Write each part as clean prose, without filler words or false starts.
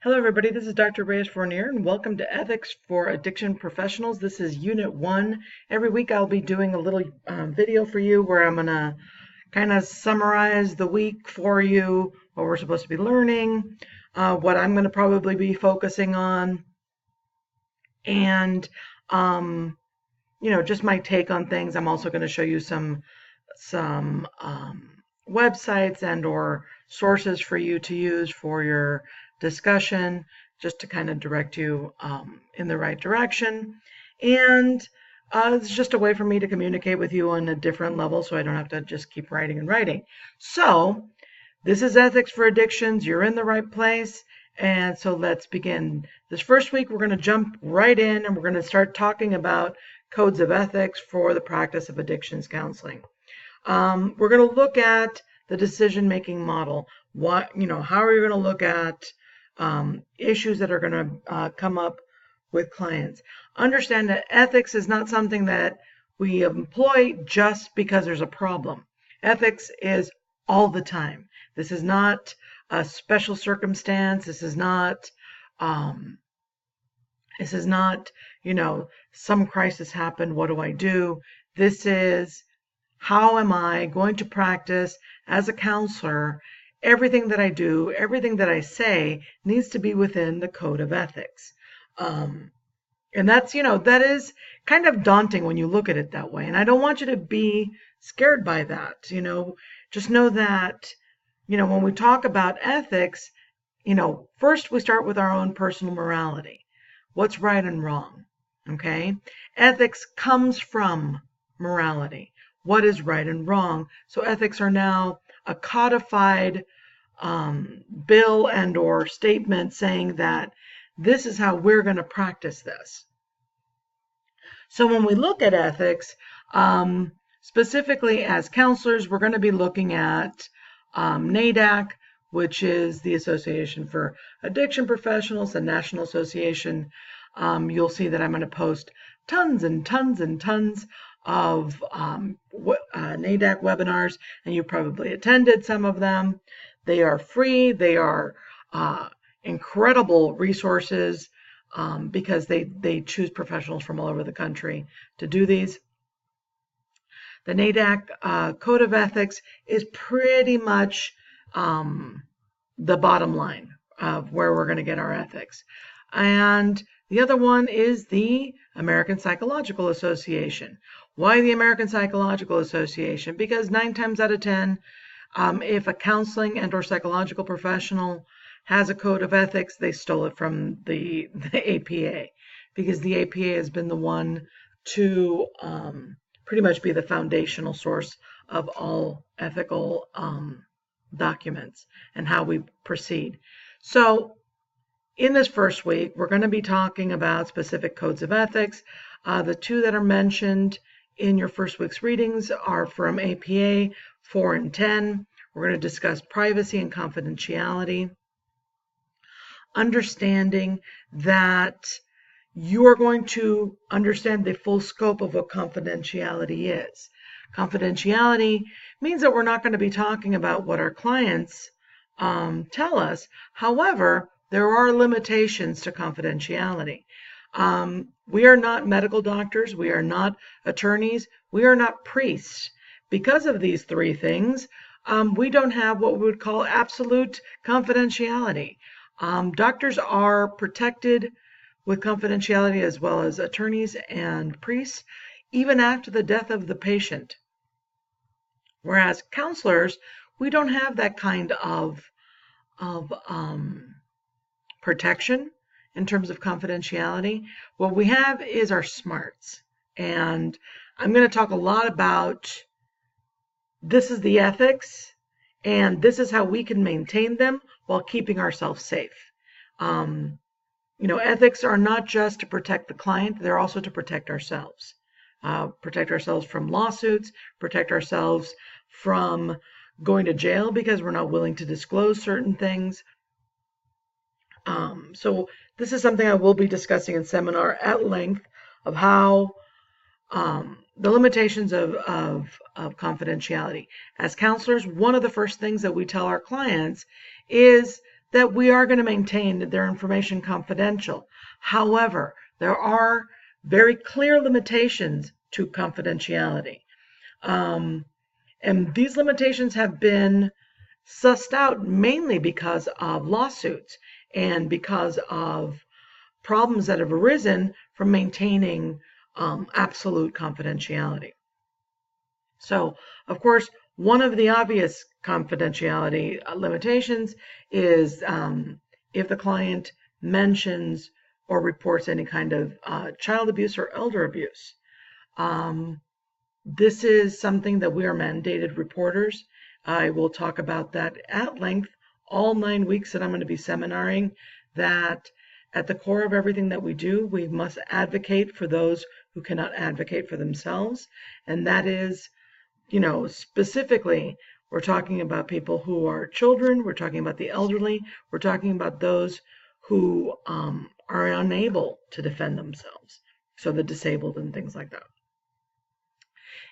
Hello, everybody. This is Dr. Reyes-Fournier, and welcome to Ethics for Addiction Professionals. This is Unit 1. Every week I'll be doing a little video for you where I'm going to kind of summarize the week for you, what we're supposed to be learning, what I'm going to probably be focusing on, and, just my take on things. I'm also going to show you some websites and or sources for you to use for your discussion, just to kind of direct you in the right direction. And it's just a way for me to communicate with you on a different level, so I don't have to just keep writing and writing. So this is Ethics for Addictions. You're in the right place. And so let's begin. This first week, we're going to jump right in and we're going to start talking about codes of ethics for the practice of addictions counseling. We're going to look at the decision-making model. How are you going to look at issues that are going to come up with clients? Understand that ethics is not something that we employ just because there's a problem. Ethics is all the time. This is not a special circumstance. This is not, some crisis happened. What do I do? This is, how am I going to practice as a counselor? Everything that I do, everything that I say needs to be within the code of ethics. And that's, that is kind of daunting when you look at it that way. And I don't want you to be scared by that. Just know that, when we talk about ethics, first we start with our own personal morality. What's right and wrong? Okay? Ethics comes from morality. What is right and wrong? So ethics are now a codified bill and or statement saying that this is how we're going to practice this. So when we look at ethics, specifically as counselors, we're going to be looking at NADAC, which is the Association for Addiction Professionals, the National Association. You'll see that I'm going to post tons and tons and tons of NADAC webinars, and you probably attended some of them. They are free. They are incredible resources because they choose professionals from all over the country to do these. The NADAC Code of Ethics is pretty much the bottom line of where we're going to get our ethics. And the other one is the American Psychological Association. Why the American Psychological Association? Because 9 times out of 10, if a counseling and or psychological professional has a code of ethics, they stole it from the APA, because the APA has been the one to pretty much be the foundational source of all ethical documents and how we proceed. So in this first week, we're going to be talking about specific codes of ethics. The two that are mentioned in your first week's readings are from APA 4 and 10. We're going to discuss privacy and confidentiality. Understanding that you are going to understand the full scope of what confidentiality is. Confidentiality means that we're not going to be talking about what our clients tell us. However, there are limitations to confidentiality. We are not medical doctors. We are not attorneys. We are not priests. Because of these three things, we don't have what we would call absolute confidentiality. Doctors are protected with confidentiality, as well as attorneys and priests, even after the death of the patient. Whereas counselors, we don't have that kind of protection in terms of confidentiality. What we have is our smarts. And I'm going to talk a lot about this is the ethics, and this is how we can maintain them while keeping ourselves safe. Ethics are not just to protect the client, they're also to protect ourselves. Protect ourselves from lawsuits, protect ourselves from going to jail because we're not willing to disclose certain things. So this is something I will be discussing in seminar at length, of how the limitations of confidentiality. As counselors, one of the first things that we tell our clients is that we are going to maintain their information confidential. However, there are very clear limitations to confidentiality. And these limitations have been sussed out mainly because of lawsuits and because of problems that have arisen from maintaining absolute confidentiality. So, of course, one of the obvious confidentiality limitations is if the client mentions or reports any kind of child abuse or elder abuse. This is something that we are mandated reporters. I will talk about that at length all 9 weeks that I'm going to be seminaring, that at the core of everything that we do, we must advocate for those who cannot advocate for themselves. And that is, specifically, we're talking about people who are children, we're talking about the elderly, we're talking about those who are unable to defend themselves, so the disabled and things like that.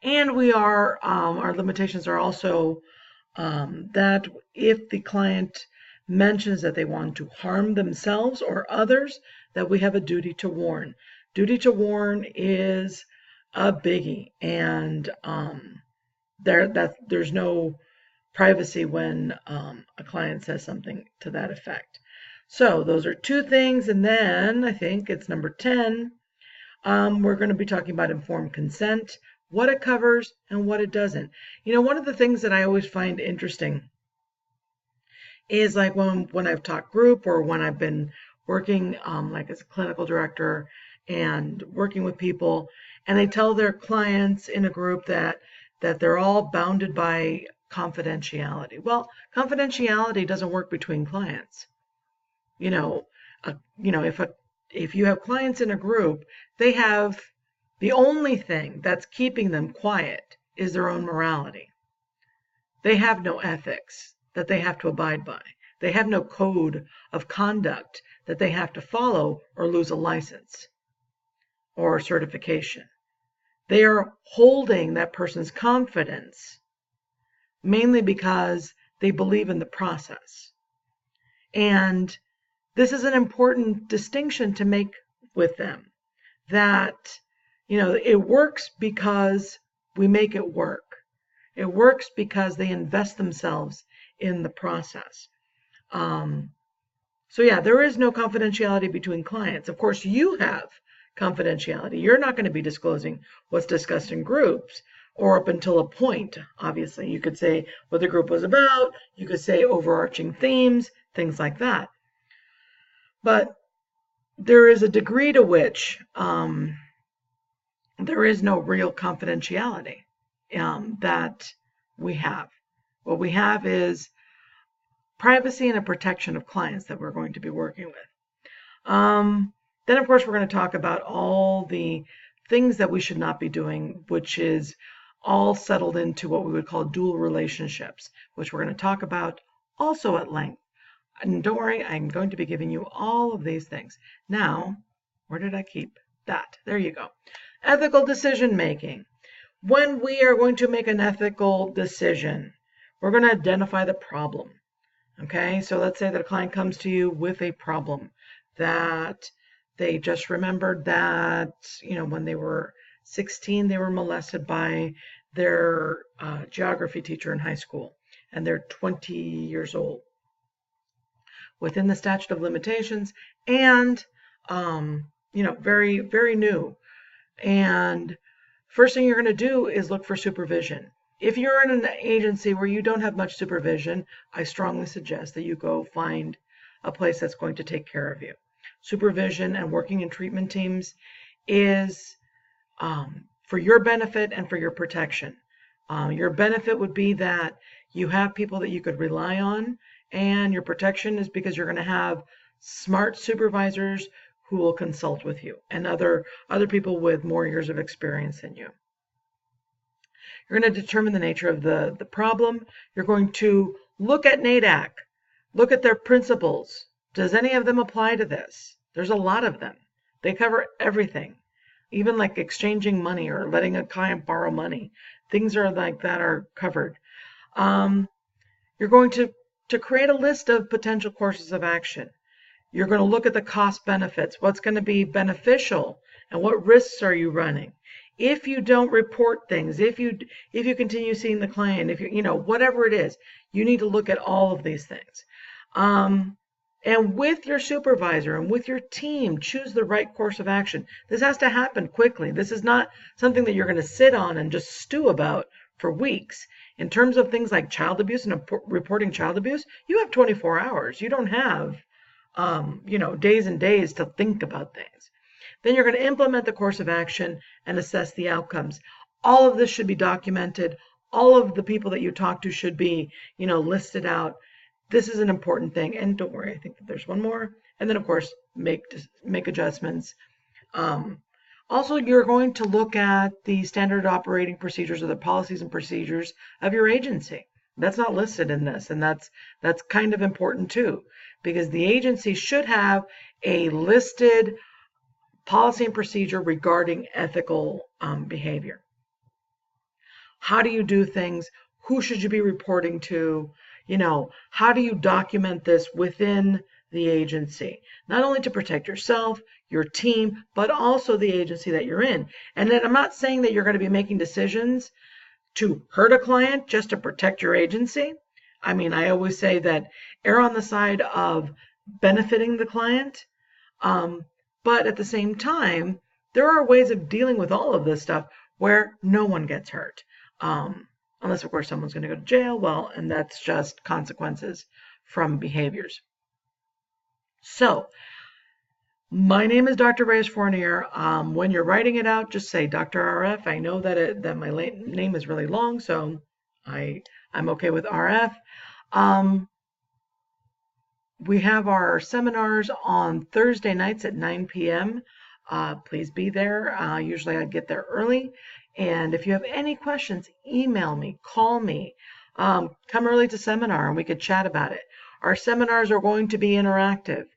And our limitations are also that if the client mentions that they want to harm themselves or others, that we have a duty to warn. Duty to warn is a biggie, and there's no privacy when a client says something to that effect. So those are 2 things, and then I think it's number 10. We're going to be talking about informed consent, what it covers and what it doesn't. One of the things that I always find interesting is like when I've taught group or when I've been working like as a clinical director and working with people, and they tell their clients in a group that they're all bounded by confidentiality. Well, confidentiality doesn't work between clients. If you have clients in a group, they have the only thing that's keeping them quiet is their own morality. They have no ethics that they have to abide by. They have no code of conduct that they have to follow or lose a license or certification. They are holding that person's confidence mainly because they believe in the process. And this is an important distinction to make with them, that it works because we make it work. It works because they invest themselves in the process. So yeah, there is no confidentiality between clients. Of course, you have confidentiality. You're not going to be disclosing what's discussed in groups, or up until a point, obviously. You could say what the group was about, you could say overarching themes, things like that. But there is a degree to which there is no real confidentiality that we have. What we have is privacy and a protection of clients that we're going to be working with. Then, of course, we're going to talk about all the things that we should not be doing, which is all settled into what we would call dual relationships, which we're going to talk about also at length. And don't worry, I'm going to be giving you all of these things. Now, where did I keep that? There you go. Ethical decision making. When we are going to make an ethical decision, we're going to identify the problem. Okay, so let's say that a client comes to you with a problem that they just remembered that, when they were 16, they were molested by their geography teacher in high school, and they're 20 years old. Within the statute of limitations, and very, very new. And first thing you're going to do is look for supervision. If you're in an agency where you don't have much supervision, I strongly suggest that you go find a place that's going to take care of you. Supervision and working in treatment teams is for your benefit and for your protection. Your benefit would be that you have people that you could rely on, and your protection is because you're going to have smart supervisors who will consult with you, and other people with more years of experience than you. You're going to determine the nature of the problem. You're going to look at NADAC, look at their principles. Does any of them apply to this? There's a lot of them. They cover everything, even like exchanging money or letting a client borrow money. Things are like that are covered. You're going to to create a list of potential courses of action. You're going to look at the cost benefits, what's going to be beneficial, and what risks are you running. If you don't report things, if you continue seeing the client, if you know, whatever it is, you need to look at all of these things. And with your supervisor and with your team, choose the right course of action. This has to happen quickly. This is not something that you're going to sit on and just stew about for weeks. In terms of things like child abuse and reporting child abuse, you have 24 hours. You don't have, days and days to think about things. Then you're going to implement the course of action and assess the outcomes. All of this should be documented. All of the people that you talk to should be, listed out. This is an important thing. And don't worry, I think that there's one more. And then, of course, make adjustments. Also, you're going to look at the standard operating procedures or the policies and procedures of your agency. That's not listed in this, and that's kind of important too, because the agency should have a listed policy and procedure regarding ethical behavior. How do you do things? Who should you be reporting to? How do you document this within the agency? Not only to protect yourself, your team, but also the agency that you're in. And then I'm not saying that you're going to be making decisions to hurt a client just to protect your agency. I mean, I always say that err on the side of benefiting the client. But at the same time, there are ways of dealing with all of this stuff where no one gets hurt. Unless, of course, someone's going to go to jail. Well, and that's just consequences from behaviors. So, my name is Dr. Reyes-Fournier. When you're writing it out, just say Dr. RF. I know that my name is really long, so I'm okay with RF. We have our seminars on Thursday nights at 9 p.m. Please be there. Usually I get there early. And if you have any questions, email me, call me, come early to seminar and we could chat about it. Our seminars are going to be interactive.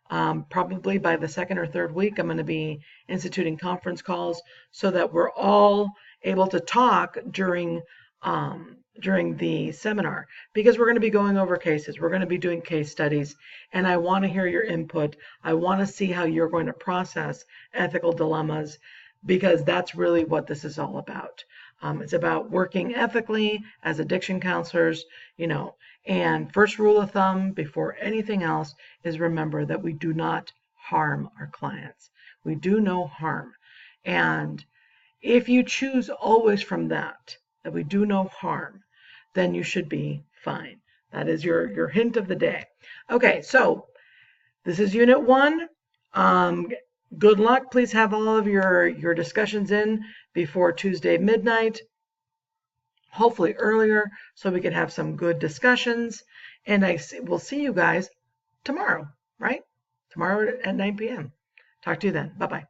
Probably by the second or third week, I'm going to be instituting conference calls so that we're all able to talk during the seminar, because we're going to be going over cases. We're going to be doing case studies, and I want to hear your input. I want to see how you're going to process ethical dilemmas, because that's really what this is all about. It's about working ethically as addiction counselors, and first rule of thumb before anything else is remember that we do not harm our clients. We do no harm. And if you choose always from that we do no harm, then you should be fine. That is your hint of the day. Okay, so this is Unit 1. Good luck. Please have all of your discussions in before Tuesday midnight, hopefully earlier, so we can have some good discussions. And we'll see you guys tomorrow, right? Tomorrow at 9 p.m. Talk to you then. Bye-bye.